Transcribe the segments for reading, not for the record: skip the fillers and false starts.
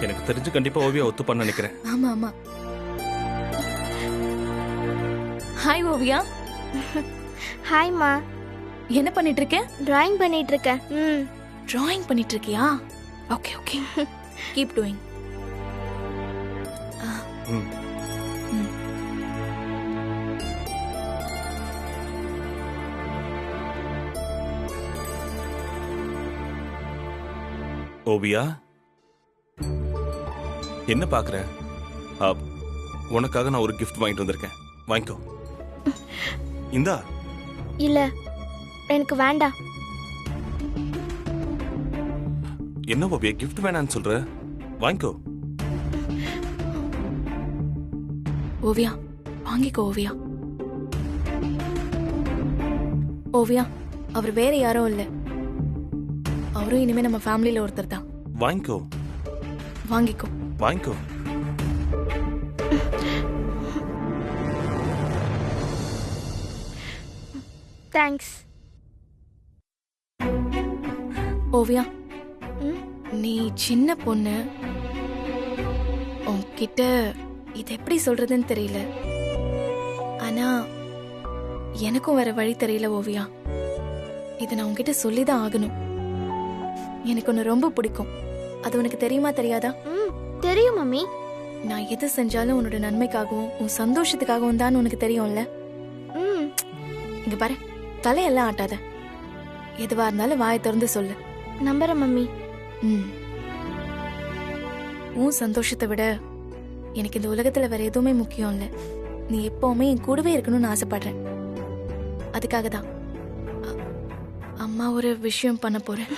எனக்கு தெரிஞ்சு கண்டிப்பா ஓவியா ஒத்துப்பான்னு நினைக்கிறேன். ஆமா ஆமா. ஹாய் ஓவியா. ஹாய்மா. என்ன பண்ணிட்டு இருக்க? டிராயிங் பண்ணிட்டு இருக்கேன். டிராயிங் பண்ணிட்டு இருக்கியா? Okay okay. Keep doing. Oviya, என்ன பாக்குற? உனக்காக நான் ஒரு கிஃப்ட் வாங்கிட்டு வந்திருக்கேன், வாங்கிக்கோ. இந்தா. இல்ல, எனக்கு வேண்டாம். என்ன ஓவியா, கிஃப்ட் வேணான்னு சொல்ற? வாங்கிக்கோ. ஓவியா வாங்கிக்கோ. ஓவியா ஓவியா, அவர் வேற யாரோ இல்ல, அவரும் இனிமே நம்ம ஃபேமிலில ஒருத்தர் தான். வாங்கிக்கோ. வாங்கிக்கோ. வாங்கிக்கோ. தேங்க்ஸ். ஓவியா, நீ சின்ன பொண்ணு, உன்கிட்ட இது எப்படி சொல்றதுன்னு தெரியல. ஆனா எனக்கும் வேற வழி தெரியல ஓவியா. இதை நான் உன்கிட்ட சொல்லிதான் ஆகணும். எனக்கு உன்னை ரொம்ப பிடிக்கும். அது உனக்கு தெரியுமா தெரியாதா? தெரியும் மம்மி. நான் எது செஞ்சாலும் உன்னோட நன்மைக்காகவும் உன் சந்தோஷத்துக்காகவும் தான் உனக்கு தெரியும்ல. இங்க பாரு, தலையெல்லாம் ஆட்டாத. எதுவா இருந்தாலும் வாயை திறந்து சொல்லு. நம்புறேன் மம்மி. உன் சந்தோஷத்தை விட எனக்கு இந்த உலகத்துல வேற எதுவுமே முக்கியம் இல்ல. நீ எப்பவுமே என் கூடவே இருக்கணும்னு ஆசைப்படுறேன். அதுக்காக தான் அம்மா ஒரு விஷயம் பண்ண போறேன்.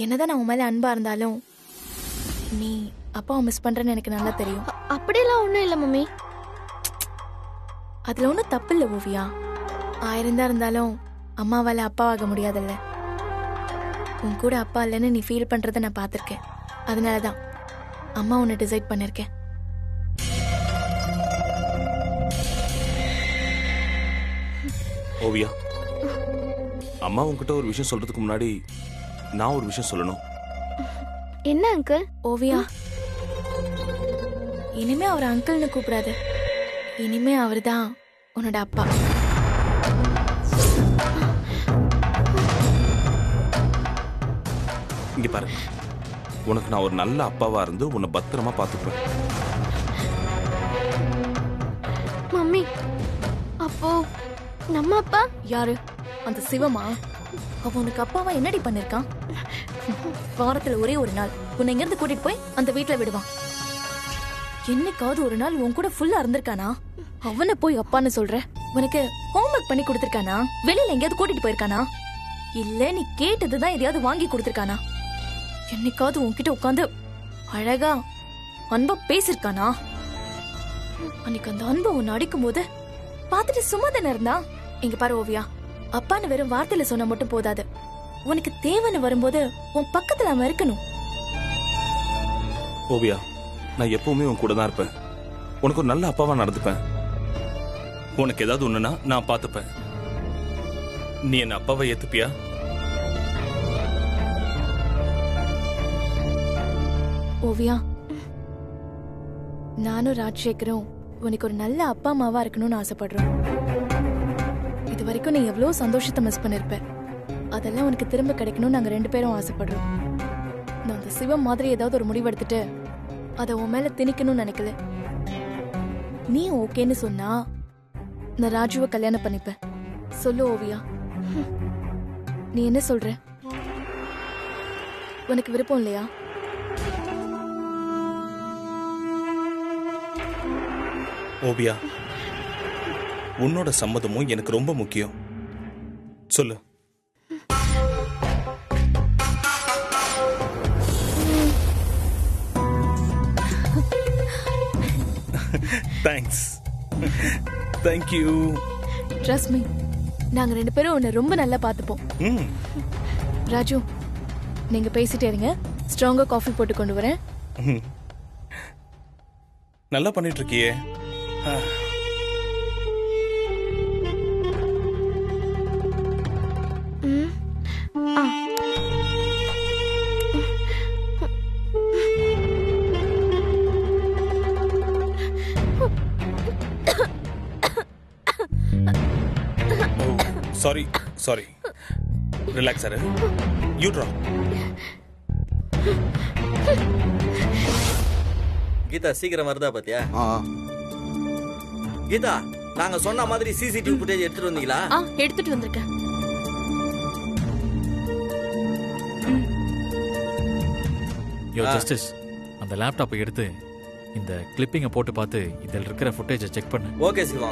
என்னதான் நான் உன் மேல அன்பா இருந்தாலும் நீ அப்பாவை மிஸ் பண்றேன்னு எனக்கு நல்லா தெரியும். அப்படியெல்லாம் ஒண்ணும் இல்ல மம்மி. அதுல ஒன்றும் தப்பு இல்லை ஓவியா. 1000 தான் இருந்தாலும் அம்மாவால அப்பாவாக முடியாதுல்ல. உன் கூட அப்பா இல்லைன்னு நீ ஃபீல் பண்றதை நான் பார்த்துருக்கேன். அதனாலதான் அம்மா உன்னை டிசைட் பண்ணிருக்கேன். ஓவியா, அம்மா உன்கிட்ட ஒரு விஷயம் சொல்றதுக்கு முன்னாடி நான் ஒரு விஷயம் சொல்லணும். என்ன அங்கிள்? ஓவியா, இனிமே அவர் அங்கிள்னு கூப்பிடாது. இனிமே அவர் தான் உன்னோட அப்பா. இங்க பாரு, உனக்கு நான் ஒரு நல்ல அப்பாவா இருந்து உன்னை பத்திரமா பாத்துக்குவேன். மம்மி, அப்போ நம்ம அப்பா யாரு? அந்த சிவமா? அவன் உனக்கு அப்பாவா என்னடி பண்ணிருக்கான்? வாரத்துல ஒரே ஒரு நாள் உன்னை இங்கிருந்து கூட்டிட்டு போய் அந்த வீட்டுல விடுவான். என்னைக்காவது ஒரு நாள் உன் கூட ஃபுல்லா இருந்திருக்கானா? அவனை போய் அப்பான்னு சொல்ற? உனக்கு ஹோம்ஒர்க் பண்ணி கொடுத்திருக்கானா? வெளியில எங்கேயாவது கூட்டிட்டு போயிருக்கானா? இல்ல நீ கேட்டதுதான் எதையாவது வாங்கி கொடுத்திருக்கானா? என்னைக்காவது உன்கிட்ட உட்காந்து அழகா அன்பா பேசிருக்கானா? அன்னைக்கு அந்த அன்பை உன்னை அடிக்கும் போது பார்த்துட்டு சும்மா தானே இருந்தா? இங்க பாரு ஓவியா, அப்பான்னு வெறும் வார்த்தையில சொன்ன மட்டும் போதாது. உனக்கு தேவைன்னு வரும்போது உன் பக்கத்துல அவன் இருக்கணும். ஓவியா, நான் எப்பவுமே உன் கூட தான் இருப்பேன். உனக்கு ஒரு நல்ல அப்பாவா நடந்துப்பேன். உனக்கு ஏதாவது ஒண்ணுனா நான் பாத்துப்பேன். நீ என்ன அப்பாவை ஏத்துப்பியா? ஓவியா, நானும் ராஜசேகரும் உனக்கு ஒரு நல்ல அப்பா அம்மாவா இருக்கணும்னு ஆசைப்படுறோம். இது வரைக்கும் நீ எவ்வளவு சந்தோஷத்தை மிஸ் பண்ணிருப்ப. அதெல்லாம் உனக்கு திரும்ப கிடைக்கணும்னு நாங்க 2 பேரும் ஆசைப்படுறோம். நான் அந்த சிவம் மாதிரி ஏதாவது ஒரு முடிவெடுத்துட்டு அதை உன் மேல திணிக்கணும்னு நினைக்கல. நீ ஓகேன்னு சொன்னா நான் ராஜுவை கல்யாணம் பண்ணிப்பேன். சொல்லு ஓவியா, நீ என்ன சொல்ற? உனக்கு விருப்பம் இல்லையா? ஓவியா, உன்னோட சம்மதமும் எனக்கு ரொம்ப முக்கியம். சொல்லு. Thanks. Thank you. Trust me, நாங்க 2 பேரும் உன்னை ரொம்ப நல்லா பார்த்துப்போம். ராஜு, நீங்க பேசிட்டே இருங்க. ஸ்ட்ராங்கா காஃபி போட்டு கொண்டு வரேன். நல்லா பண்ணிட்டு இருக்கியே. Sorry sorry, relax sir. You draw. Geetha சீக்கிரம் வருதா பாத்தியா? கீதா, நாங்க சொன்ன மாதிரி சிசிடிவி ஃபுட்டேஜ் எடுத்துட்டு வந்தீங்களா? எடுத்துட்டு வந்திருக்கேன். யோ ஜஸ்டிஸ், அந்த லேப்டாப்பை எடுத்து இந்த கிளிப்பிங்கை போட்டு பார்த்து இதில் இருக்கிற ஃபுட்டேஜை செக் பண்ணு. ஓகே சிவா.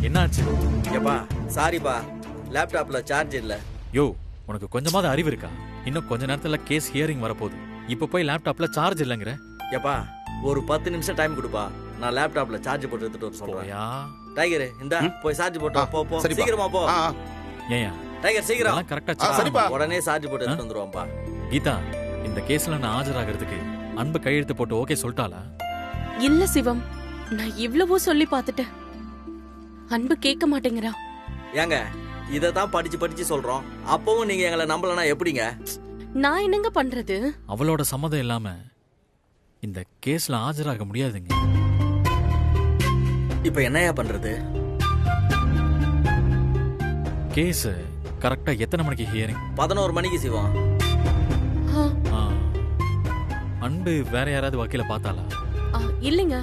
என்னாச்சு? ஏப்பா சாரிப்பா, லேப்டாப்ல சார்ஜ் இல்ல. யோ, உனக்கு கொஞ்சமாவது அறிவு இருக்கா? இன்னும் கொஞ்ச நேரத்துல கேஸ் ஹியரிங் வரப்போகுது. இப்ப போய் லேப்டாப்ல சார்ஜ் இல்லைங்கிற? ஏப்பா ஒரு 10 நிமிஷம் டைம் கொடுப்பா, நான் லேப்டாப்ல சார்ஜ் போட்டு எடுத்துட்டு வர சொல்றேன். போயா? டைகர் இந்த போய் சார்ஜ் போட்டு போ போ, சீக்கிரமா போ. ஏயா டைகர் சீக்கிரம். கரெக்டா உடனே சார்ஜ் போட்டு எடுத்துட்டு வந்துருவான்ப்பா. கீதா, இந்த கேஸ்ல நான் ஆஜராகிறதுக்கு அன்பு கையெழுத்து போட்டு ஓகே சொல்லிட்டாளா? இல்ல சிவம், நான் இவ்வளவோ சொல்லி பார்த்துட்டேன். அன்பு கேட்க மாட்டேங்கிறா. ஏங்க இததான் படிச்சு படிச்சு சொல்றோம், அப்பவும் நீங்க எங்களை நம்பலனா எப்படிங்க? நான் என்னங்க பண்றது? அவளோட சம்மதம் இல்லாம இந்த கேஸ்ல ஆஜராக முடியாதுங்க. இப்ப என்னையா பண்றது? கேஸ் கரெக்டா எத்தனை மணிக்கு ஹியரிங்? 11 மணிக்கு சிவம். அன்பு வேற யாராவது வக்கீல பார்த்தாளா? இல்லைங்க,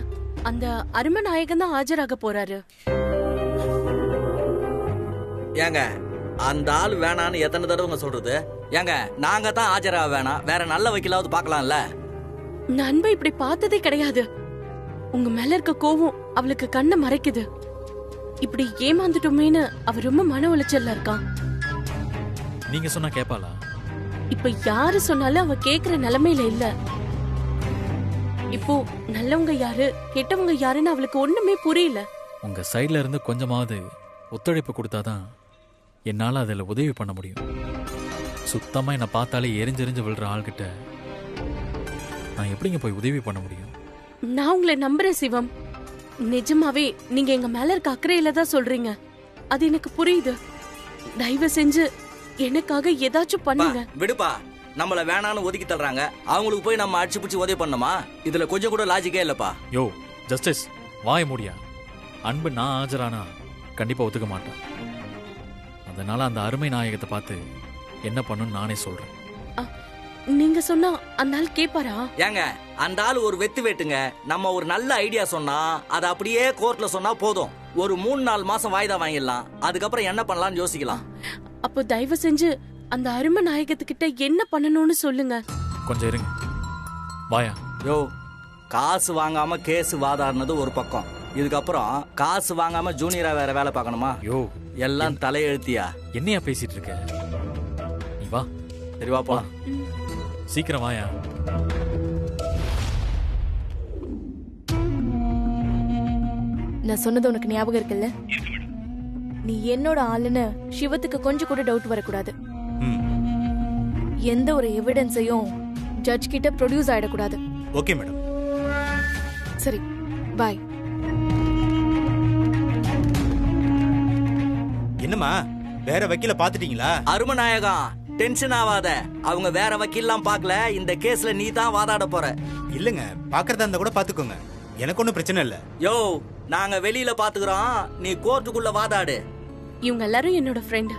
அந்த அருமநாயகன் தான் ஆஜராக போறாரு. ஏங்க அந்த ஆள் வேணான்னு எத்தனை தடவைங்க சொல்றது? ஏங்க நாங்க தான் ஆஜராக வேணாம், வேற நல்ல வக்கீலாவது பார்க்கலாம்ல. நான் அன்பை இப்படி பார்த்ததே கிடையாது. உங்க மேல இருக்க கோவம் அவளுக்கு கண்ணை மறைக்குது. இப்படி ஏமாந்துட்டோமேன்னு அவ ரொம்ப மன உளைச்சல்ல இருக்கான். நீங்க சொன்னா கேப்பாளா? இப்ப யாரு சொன்னாலும் அவ கேக்குற நிலைமையில இல்ல. இப்போ நல்லவங்க யாரு கெட்டவங்க யாருன்னு அவளுக்கு ஒண்ணுமே புரியல. உங்க சைட்ல இருந்து கொஞ்சமாவது ஒத்துழைப்பு கொடுத்தாதான் என்னால அதுல உதவி பண்ண முடியும். சுத்தமா என்ன பார்த்தாலே எரிஞ்செரிஞ்சு விழுற ஆள்கிட்ட நான் எப்படிங்க போய் உதவி பண்ண முடியும்? நான் உங்களை நம்புறேன் சிவம். நிஜமாவே நீங்க எங்க மேல இருக்க அக்கறையில தான் சொல்றீங்க. அது எனக்கு புரியுது. தயவு செஞ்சு எனக்காக ஏதாச்சும் பண்ணுங்க. விடுப்பா, நம்மள வேணான்னு ஒதுக்கி தள்ளுறாங்க, அவங்களுக்கு போய் நம்ம அடிச்சு பிடிச்சி உதவி பண்ணணுமா? இதுல கொஞ்சம் கூட லாஜிக்கே இல்லப்பா. யோ ஜஸ்டிஸ், வாய முடியா? அன்பு நான் ஆஜரானா கண்டிப்பா ஒத்துக்க மாட்டேன். அதனால அந்த அருமை நாயகத்தை பார்த்து என்ன பண்ணணும்னு நானே சொல்றேன். நீங்க சொன்னா அந்த ஆள் கேப்பாரா? ஏங்க அந்த ஆள் ஒரு வெத்து வெட்டுங்க. நம்ம ஒரு நல்ல ஐடியா சொன்னா அதை அப்படியே கோர்ட்ல சொன்னா போதும். ஒரு 3-4 மாசம் வாய்தா வாங்கிடலாம். அதுக்கப்புறம் என்ன பண்ணலாம்னு யோசிக்கலாம். அப்போ தயவு செஞ்சு அந்த அருமை நாயகத்துக்கிட்ட என்ன பண்ணணும்னு சொல்லுங்க. கொஞ்சம் இருங்க. வாயா. யோ, காசு வாங்காம கேஸ் வாதாடுனது ஒரு பக்கம், இதுக்கப்புறம் காசு வாங்காம ஜூனியரா வேற வேலை பார்க்கணுமா? யோ, எல்லாம் தலையெழுத்தியா? என்னையா பேசிட்டு இருக்க? நீ வா. சரி வா போலாம். சீக்கிரம் வாயா. நான் சொன்னது உனக்கு ஞாபகம் இருக்குல்ல? நீ என்னோட ஆளுன்னு சிவத்துக்கு கொஞ்சம் கூட டவுட் வரக்கூடாது. எந்த ஒரு எவிடன்ஸையும் ஜட்ஜ் கிட்ட ப்ரொடியூஸ் ஆயிடக்கூடாது. Okay madam. சரி, பாய். என்னம்மா, வேற வக்கீல பாத்துட்டீங்களா? அருமநாயகம், டென்ஷன் ஆகாத. அவங்க வேற வக்கீல்லாம் பார்க்கல, இந்த கேஸ்ல நீ தான் வாதாட போற. இல்லங்க, பாக்குறதா இருந்தா கூட பாத்துக்கோங்க, எனக்கு ஒன்னும் பிரச்சனை இல்ல. யோ, நாங்க வெளியில பாத்துக்கிறோம், நீ கோர்ட்டுக்குள்ள வாதாடு. இவங்க எல்லாரும் என்னோட ஃப்ரெண்ட்.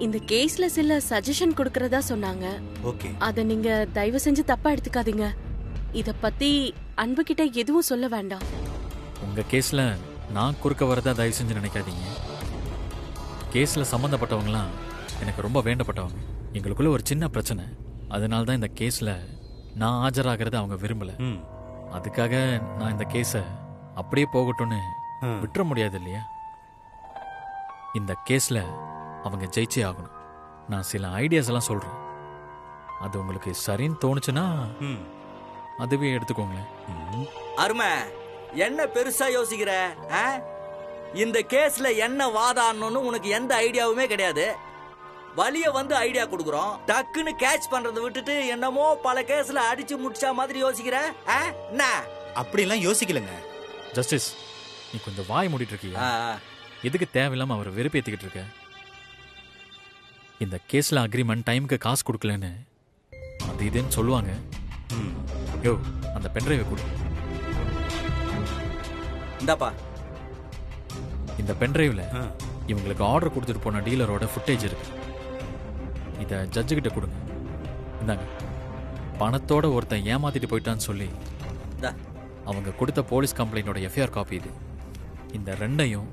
இந்த கேஸ்ல சில சஜஷன் கொடுக்கறதா சொன்னாங்க. ஓகே, அத நீங்க தயவு செஞ்சு தப்பா எடுத்துக்காதீங்க. இத பத்தி அன்பு கிட்ட எதுவும் சொல்ல வேண்டாம். உங்க கேஸ்ல நான் குறுக்க வரதா தயவு செஞ்சு நினைக்காதீங்க. கேஸ்ல சம்பந்தப்பட்டவங்களாம் எனக்கு ரொம்ப வேண்டப்பட்டவங்க. எங்களுக்குள்ள ஒரு சின்ன பிரச்சனை, அதனால தான் இந்த கேஸ்ல நான் ஆஜராகிறத அவங்க விரும்பல. அதுக்காக நான் இந்த கேஸை அப்படியே போகட்டும்னு விட்டுற முடியாது இல்லையா? இந்த கேஸ்ல அவங்க ஜெயிச்சே ஆகணும். நான் சில ஐடியாஸ் எல்லாம் சொல்றேன், அது உங்களுக்கு சரின்னு தோணுச்சுன்னா அதுவே எடுத்துக்கோங்களேன். அருமை, என்ன பெருசா யோசிக்கிற? இந்த கேஸ்ல என்ன வாதாடணும்னு உனக்கு எந்த ஐடியாவுமே கிடையாது. வலிய வந்து ஐடியா கொடுக்குறோம், டக்குன்னு கேட்ச் பண்றதை விட்டுட்டு என்னமோ பல கேஸ்ல அடிச்சு முடிச்சா மாதிரி யோசிக்கிற. என்ன அப்படிலாம் யோசிக்கலங்க. ஜஸ்டிஸ், நீ கொஞ்சம் வாய் மூடிட்டு இருக்கியா? எதுக்கு தேவையில்லாம அவரை வெறுப்பேத்திக்கிட்டு இருக்க? இந்த கேஸ்ல அக்ரிமெண்ட் டைமுக்கு காசு கொடுக்கலன்னு அது இதுன்னு சொல்லுவாங்க. யோ, அந்த பென்ட்ரைவை கொடு. இந்தாப்பா. இந்த பென்ட்ரைவ்ல இவங்களுக்கு ஆர்டர் கொடுத்துட்டு போன டீலரோட ஃபுட்டேஜ் இருக்கு. இதை ஜட்ஜு கிட்ட கொடுங்க. இந்தாங்க. பணத்தோட ஒருத்தன் ஏமாத்திட்டு போயிட்டான்னு சொல்லி அவங்க கொடுத்த போலீஸ் கம்ப்ளைண்டோட எஃப்ஐஆர் காப்பி இது. இந்த ரெண்டையும்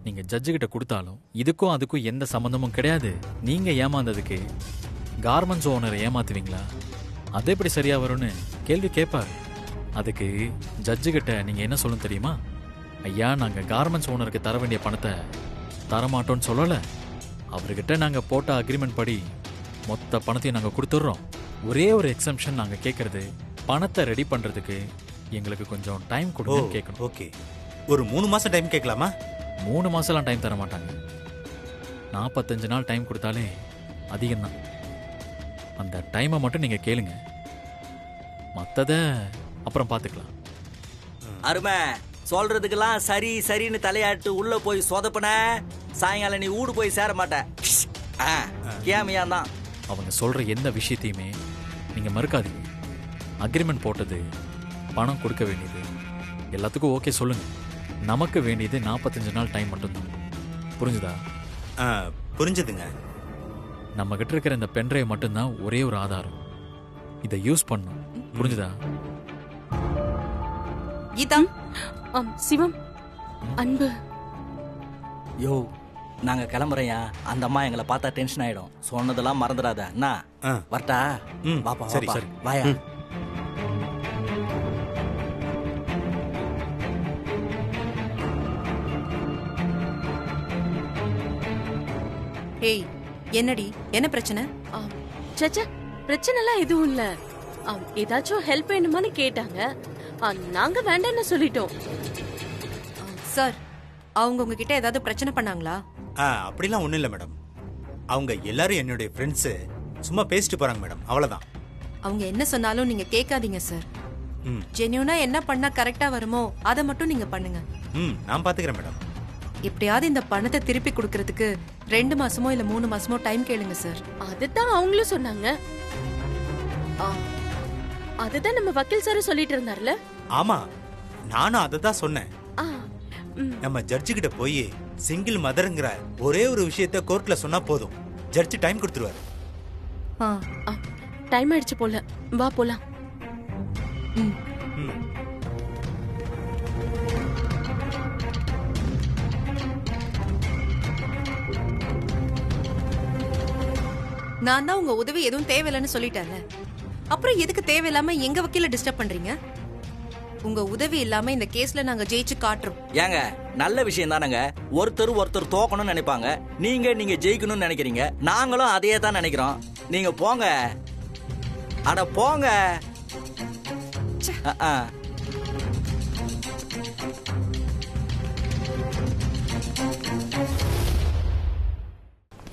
நீங்க ஜட்ஜு கிட்ட கொடுத்தாலும் இதுக்கும் அதுக்கும் எந்த சம்பந்தமும் கிடையாது. நீங்க ஏமாந்ததுக்கு கார்மெண்ட்ஸ் ஓனரை ஏமாத்துவீங்களா? அது எப்படி சரியா வரும்னு கேள்வி கேட்பாரு. அதுக்கு ஜட்ஜு கிட்ட நீங்க என்ன சொல்லணும் தெரியுமா? ஐயா, நாங்க கார்மெண்ட்ஸ் ஓனருக்கு தர வேண்டிய பணத்தை தரமாட்டோம்னு சொல்லல. அவர்கிட்ட நாங்க போட்ட அக்ரிமெண்ட் படி மொத்த பணத்தையும் நாங்க கொடுத்துட்றோம். ஒரே ஒரு எக்ஸம்ஷன் நாங்க கேட்கறது, பணத்தை ரெடி பண்றதுக்கு எங்களுக்கு கொஞ்சம் டைம் கொடுங்க கேட்கணும். ஓகே, ஒரு 3 மாசம் டைம் கேட்கலாமா? 3 மாசம்லாம் டைம் தர மாட்டாங்க. 45 நாள் டைம் கொடுத்தாலே அதிகம்தான். அந்த டைமை மட்டும் நீங்க கேளுங்க, மத்தத அப்புறம் பாத்துக்கலாம். அருமை. சொல்றதுக்கெல்லாம் சரி சரின்னு தலையாட்டு உள்ள போய் சொதப்பன சாயங்காலம் நீ ஊடு போய் சேர மாட்ட. கேமியான் தான். அவங்க சொல்ற எந்த விஷயத்தையுமே நீங்க மறுக்காதீங்க. அக்ரிமெண்ட் போட்டது, பணம் கொடுக்க வேண்டியது எல்லாத்துக்கும் ஓகே சொல்லுங்க. நமக்கு வேண்டியது 45 நாள் டைம் மட்டும்தான். புரிஞ்சுதா? புரிஞ்சுதுங்க. நம்ம கிட்ட இருக்கிற இந்த பென்ட்ரைவ் மட்டும்தான் ஒரே ஒரு ஆதாரம். இதை யூஸ் பண்ணும். புரிஞ்சுதா? கீதா. சிவம், அன்பு. யோ, நாங்க கிளம்புறையா. அந்த அம்மா எங்களை பார்த்தா டென்ஷன் ஆயிடும். சொன்னதெல்லாம் மறந்துடாத. என்ன வரட்டா? பாப்பா சரி சரி சரி வாயா. ஏய், என்னடி, என்ன பிரச்சனை? சச்சா, பிரச்சனைலாம் எதுவும் இல்ல. ஏதாச்சும் ஹெல்ப் வேணுமான்னு கேட்டாங்க. நாங்க வேண்டாம்னு சொல்லிட்டோம். சார், அவங்க உங்ககிட்ட ஏதாவது பிரச்சனை பண்ணாங்களா? அப்படிலாம் ஒண்ணும் இல்லை மேடம். அவங்க எல்லாரும் என்னுடைய ஃப்ரெண்ட்ஸு. சும்மா பேசிட்டு போறாங்க மேடம், அவ்வளவுதான். அவங்க என்ன சொன்னாலும் நீங்க கேட்காதீங்க சார். ஜென்யூனா என்ன பண்ணா கரெக்டா வருமோ அதை மட்டும் நீங்க பண்ணுங்க. நான் பாத்துக்கிறேன் மேடம். எப்படியாவது இந்த பணத்தை திருப்பி கொடுக்கறதுக்கு 2 மாசமோ இல்ல 3 மாசமோ டைம் கேளுங்க சார். அதுதான் அவங்களும் சொன்னாங்க. அதுதான் நம்ம வக்கீல் சார் சொல்லிட்டு இருந்தார்ல. ஆமா, நானும் அதை தான் சொன்னேன். நம்ம ஜட்ஜு கிட்ட போய் சிங்கிள் மதர்ங்கிற ஒரே ஒரு விஷயத்த கோர்ட்ல சொன்னா போதும், ஜட்ஜ் டைம் கொடுத்துருவாரு. டைம் ஆயிடுச்சு போல, வா போலாம். நான் தான் உங்க உதவி எதுவும் தேவையில்லைன்னு சொல்லிட்டேன்ல. அப்புறம் எதுக்கு தேவையில்லாம எங்க வக்கீல டிஸ்டர்ப் பண்றீங்க? உங்க உதவி இல்லாம இந்த கேஸ்ல நாங்க ஜெயிச்சு காட்டுறோம். ஏங்க, நல்ல விஷயம் தானங்க. ஒருத்தர் தோக்கணும்னு நினைப்பாங்க. நீங்க ஜெயிக்கணும்னு நினைக்கிறீங்க. நாங்களும் அதே தான் நினைக்கிறோம். நீங்க போங்க. அட போங்க.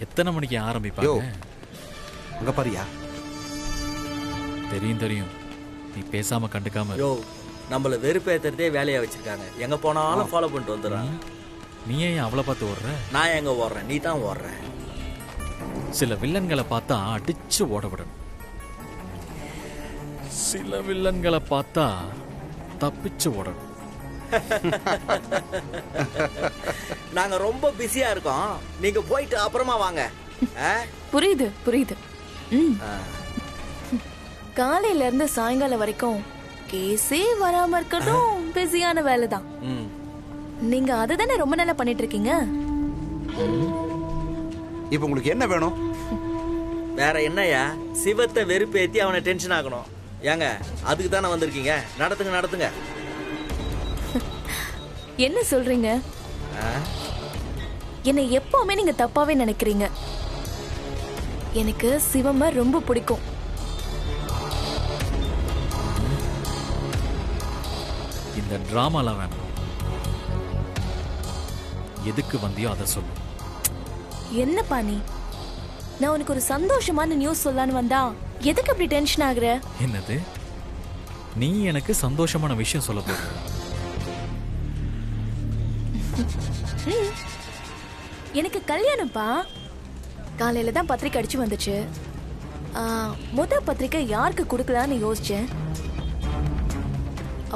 எத்தனை மணிக்கு ஆரம்பிப்பாங்க? அங்க பாரியா. தெரியும். நீ பேசாம கண்டுக்காம. யோ, நம்மள வெறுப்பேத்துறதே வேலையா வச்சிருக்காங்க. எங்க போனாலும் ஃபாலோ பண்ணிட்டு வந்துடுறான். நீ ஏன் அவளை பார்த்து ஓடுற? நான் எங்க ஓடுறேன், நீ தான் ஓடுற. சில வில்லன்களை பார்த்தா அடிச்சு ஓட விடணும். சில வில்லன்களை பார்த்தா தப்பிச்சு ஓடணும். நாங்க ரொம்ப பிஸியா இருக்கோம். நீங்க போயிட்டு அப்புறமா வாங்க. புரியுது. காலையில இருந்து சாயங்காலம் வரைக்கும் கேஸே வராம இருக்கட்டும் பிஸியான வேலை தான். நீங்க அதுதானே ரொம்ப நல்லா பண்ணிட்டு இருக்கீங்க. இப்ப உங்களுக்கு என்ன வேணும்? வேற என்னையா, சிவத்தை வெறுப்பேத்தி அவனை டென்ஷன் ஆகணும். ஏங்க, அதுக்கு தானே வந்திருக்கீங்க. நடத்துங்க. என்ன சொல்றீங்க? என்னை எப்பவுமே நீங்க தப்பாவே நினைக்கிறீங்க. எனக்கு சிவம ரொம்ப பிடிக்கும். இந்த டிராமாலாம் வேணும். எதுக்கு வந்தியோ அதை சொல்லு. என்னப்பா நீ? நான் உனக்கு ஒரு சந்தோஷமான நியூஸ் சொல்லலான்னு வந்தா எதுக்கு அப்படி டென்ஷன் ஆகுற? என்னது, நீ எனக்கு சந்தோஷமான விஷயம் சொல்ல போற? எனக்கு கல்யாணம்ப்பா. காலையில தான் பத்திரிக்கை அடிச்சு வந்துச்சு. முத பத்திரிக்கை யாருக்கு கொடுக்கலான்னு யோசிச்சேன்.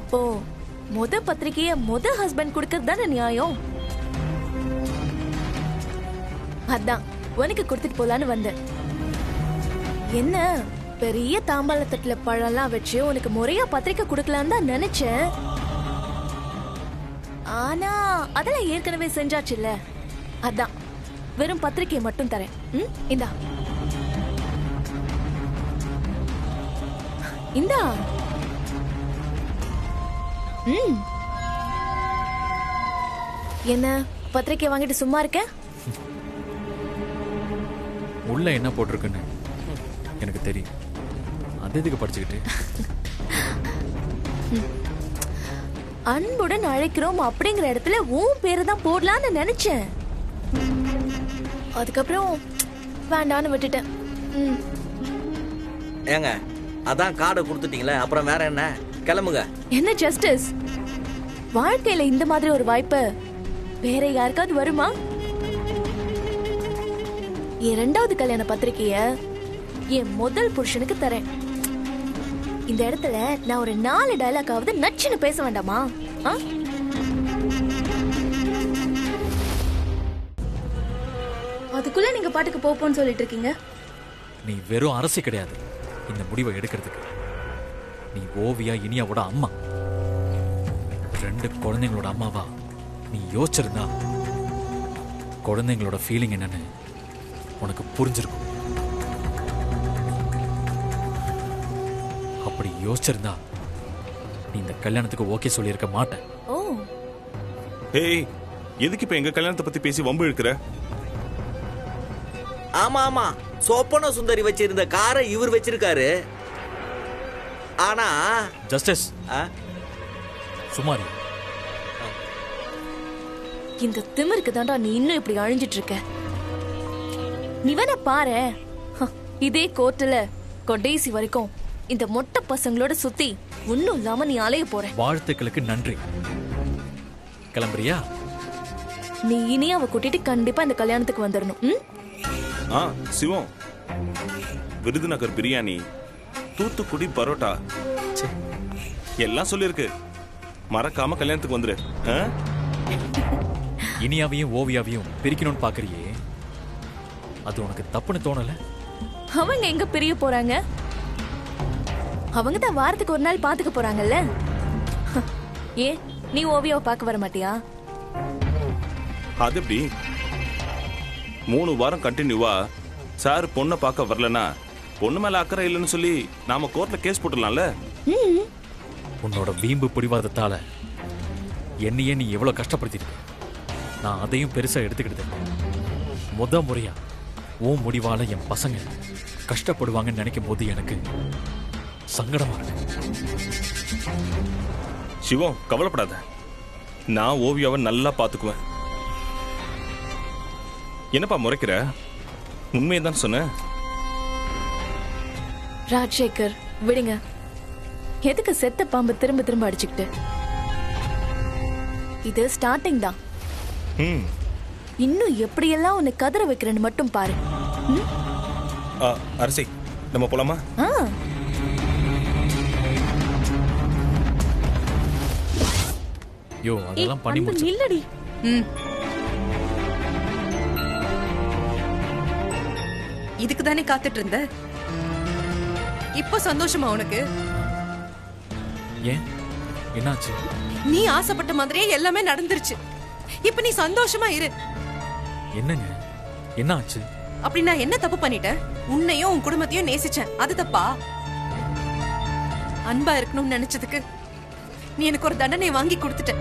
அப்போ முத பத்திரிக்கைய முத ஹஸ்பண்ட் கொடுக்கறது தானே நியாயம். அதான் உனக்கு கொடுத்துட்டு போலான்னு வந்தேன். என்ன பெரிய தாம்பாளத்தட்டுல பழம்லாம் வச்சு உனக்கு முறையா பத்திரிக்கை கொடுக்கலான்னு தான் நினைச்சேன். ஆனா அதெல்லாம் ஏற்கனவே செஞ்சாச்சுல்ல. அதான் வெறும் பத்திரிக்கையை மட்டும் தரேன். இந்தா இந்தா. என்ன பத்திரிக்கை வாங்கிட்டு சும்மா இருக்க? உள்ள என்ன போட்டிருக்குன்னு எனக்கு தெரியும். அது எதுக்கு படிச்சுக்கிட்டு? அன்புடன் அழைக்கிறோம் அப்படிங்கிற இடத்துல உன் பேரு தான் போடலான்னு நினைச்சேன். அதுக்கப்புறம் வேண்டான்னு விட்டுட்டேன். ஏங்க அதான் கார்டை கொடுத்துட்டீங்களே, அப்புறம் வேற என்ன? கிளம்புங்க. என்ன ஜஸ்டிஸ், வாழ்க்கையில இந்த மாதிரி ஒரு வாய்ப்பு வேற யாருக்காவது வருமா? என் 2வது கல்யாண பத்திரிக்கைய என் முதல் புருஷனுக்கு தரேன். இந்த இடத்துல நான் ஒரு 4 டயலாக்காவது நச்சுன்னு பேச வேண்டாமா? அதுக்குள்ள நீங்க பாட்டுக்கு போப்போன்னு சொல்லிட்டு இருக்கீங்க. நீ வெறும் அரசி கிடையாது இந்த முடிவை எடுக்கிறதுக்கு. நீ ஓவியா இனியாவோட அம்மா. 2 குழந்தைங்களோட அம்மாவா நீ யோசிச்சிருந்தா குழந்தைங்களோட ஃபீலிங் என்னன்னு உனக்கு புரிஞ்சிருக்கும். அப்படி யோசிச்சிருந்தா நீ இந்த கல்யாணத்துக்கு ஓகே சொல்லியிருக்க மாட்டேன். ஓ, ஏய், எதுக்கு இப்ப எங்க கல்யாணத்தை பத்தி பேசி வம்பு இழுக்கிற? ஆமா ஆமா, சொப்பன சுந்தரி வச்சிருந்த காரை இவர் வச்சிருக்காரு. ஆனா ஜஸ்டிஸ் சுமாரி, இந்த திமிருக்கு தாண்டா நீ இன்னும் இப்படி அழிஞ்சிட்டு இருக்க. நீ வேணா பாரு, இதே கோர்ட்டுல கடைசி வரைக்கும் இந்த மொட்டை பசங்களோட சுத்தி ஒண்ணும் இல்லாம நீ அலைய போற. வாழ்த்துக்களுக்கு நன்றி. கிளம்புறியா? நீ இனி அவ கூட்டிட்டு கண்டிப்பா இந்த கல்யாணத்துக்கு வந்துடணும். சிவம், விருதுநகர் பிரியாணி, தூத்துக்குடி பரோட்டா எல்லாம் சொல்லிருக்கு. மறக்காம கல்யாணத்துக்கு வந்துரு. இனியாவையும் ஓவியாவையும் பிரிக்கணும்னு பாக்குறியே, அது உனக்கு தப்புன்னு தோணல? அவங்க எங்க பிரிய போறாங்க? அவங்க தான் வாரத்துக்கு ஒரு நாள் பாத்துக்க போறாங்கல்ல. ஏ, நீ ஓவியாவை பார்க்க வர மாட்டியா? அது எப்படி? 3 வாரம் கண்டினியூவா சார் பொண்ணை பார்க்க வரலன்னா பொண்ணு மேல அக்கறை இல்லைன்னு சொல்லி நாம கோர்ட்ல கேஸ் போட்டுடலாம்ல. உன்னோட வீம்பு பிடிவாதத்தால என்னையே நீ எவ்வளவு கஷ்டப்படுத்திருக்க. நான் அதையும் பெருசா எடுத்துக்கிட்டது. முறையா உன் முடிவால என் பசங்க கஷ்டப்படுவாங்கன்னு நினைக்கும் போது எனக்கு சங்கடமா இருக்கு. சிவம், கவலைப்படாத. நான் ஓவியாவை நல்லா பாத்துக்குவேன். என்னப்பா முறைக்கிற? உண்மையதான் சொன்ன. ராஜசேகர், விடுங்க. எதுக்கு செத்த பாம்பு திரும்ப திரும்ப அடிச்சுக்கிட்டு? இது ஸ்டார்டிங் தான். இன்னும் எப்படியெல்லாம் உன்னை கதற வைக்கிறேன்னு மட்டும் பாரு. அரசி, நம்ம போலாமா? யோ, அதெல்லாம் பண்ணி முடிச்சு. இல்லடி. இதுக்கு தானே காத்துட்டு இருந்த? இப்ப சந்தோஷமா உனக்கு? ஏன், என்னாச்சு? நீ ஆசைப்பட்ட மாதிரியே எல்லாமே நடந்துருச்சு. இப்ப நீ சந்தோஷமா இரு. என்னங்க, என்ன ஆச்சு? அப்படி நான் என்ன தப்பு பண்ணிட்டேன்? உன்னையும் உன் குடும்பத்தையும் நேசிச்சேன், அது தப்பா? அன்பா இருக்கணும்னு நினைச்சதுக்கு நீ எனக்கு ஒரு தண்டனை வாங்கி கொடுத்துட்ட.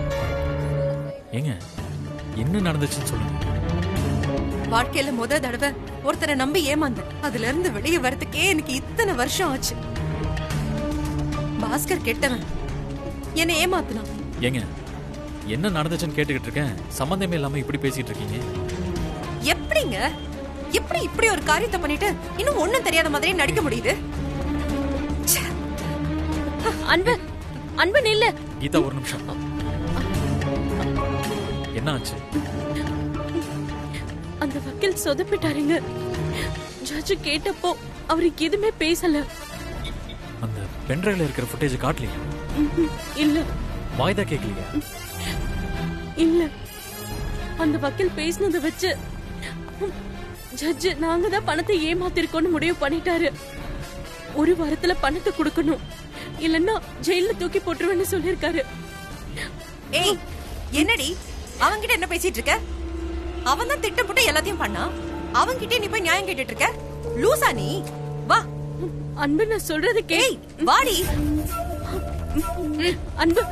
ஏங்க, என்ன நடந்துச்சுன்னு சொல்லுங்க. வாழ்க்கையில முத தடவை ஒருத்தரை நம்பி ஏமாந்தேன். அதுல இருந்து வெளியே வரதுக்கே எனக்கு இத்தனை வருஷம் ஆச்சு. பாஸ்கர் கெட்டவன், என்னை ஏமாத்தினான். ஏங்க, என்ன நடந்துச்சுன்னு கேட்டுக்கிட்டு இருக்கேன். சம்பந்தமே இல்லாம இப்படி பேசிட்டு இருக்கீங்க. எப்படிங்க? எப்படி இப்படி ஒரு காரியத்தை பண்ணிட்டு இன்னும் ஒண்ணும் தெரியாத மாதிரியே நடிக்க முடியுது? அன்பு அன்பு நில்லு. கீதா ஒரு நிமிஷம். என்ன ஆச்சு? அந்த வக்கீல் சொதப்பிட்டாருங்க. ஜட்ஜ் கேட்டப்போ அவருக்கு எதுவுமே பேசல. அந்த பென்ட்ரைவ்ல இருக்கிற ஃபுட்டேஜ் காட்டலையா? இல்ல வாய்தா கேட்கலையா? இல்ல. அந்த வக்கீல் பேசினதை வச்சு ஜட்ஜ் நாங்க தான் பணத்தை ஏமாத்திருக்கோம்னு முடிவு பண்ணிட்டாரு. ஒரு வாரத்துல பணத்தை கொடுக்கணும், இல்லன்னா ஜெயில தூக்கி போட்டுருவேன்னு சொல்லிருக்காரு. ஏய் என்னடி அவன்கிட்ட என்ன பேசிட்டு இருக்க? அவன் தான் திட்டம் போட்டு எல்லாத்தையும் பண்ணா. அவன்கிட்ட நீ போய் நியாயம் கேட்டுட்டு இருக்க? லூசா நீ? வா அன்பு, நான் சொல்றது ஏய் வாடி. அன்பு